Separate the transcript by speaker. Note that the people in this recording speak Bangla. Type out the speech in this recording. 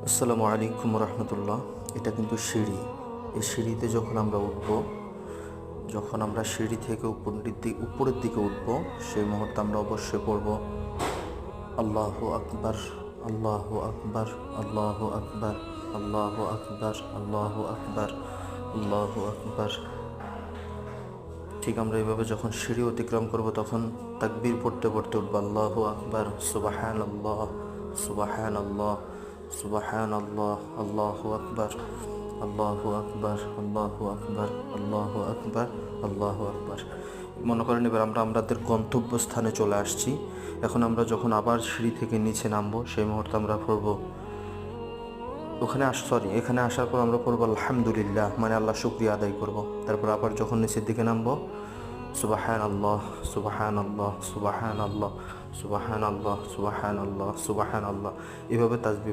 Speaker 1: আসসালামু আলাইকুম রহমতুল্লাহ। এটা কিন্তু সিঁড়ি। এই সিঁড়িতে যখন আমরা সিঁড়ি থেকে উপরের দিকে উঠবো, সেই মুহূর্তে আমরা অবশ্যই পড়ব আল্লাহু আকবার, আল্লাহু আকবার, আল্লাহু আকবার, আল্লাহু আকবার, আল্লাহু আকবার, আল্লাহু আকবার। ঠিক আমরা এইভাবে যখন সিঁড়ি অতিক্রম করব তখন তাকবীর পড়তে পড়তে উঠবো আল্লাহু আকবার, সুবহানাল্লাহ, সুবহানাল্লাহ, সুবহানাল্লাহ, আল্লাহু আকবার, আল্লাহু আকবার, আল্লাহু আকবার, আল্লাহু আকবার, আল্লাহু আকবার। মনে করেন এবার আমরা আমাদের গন্তব্যস্থানে চলে আসছি। এখন আমরা যখন আবার সিঁড়ি থেকে নিচে নামবো, সেই মুহূর্তে আমরা পড়বো এখানে আসার পর আমরা পড়বো আলহামদুলিল্লাহ, মানে আল্লাহ শুকরিয়া আদায় করব। তারপর আবার যখন নিচের দিকে নামবো সুবহানাল্লাহ, সুবহানাল্লাহ, সুবহানাল্লাহ, সুবহানাল্লাহ, সুবহানাল্লাহ, সুবহানাল্লাহ, এভাবে তাসবিহ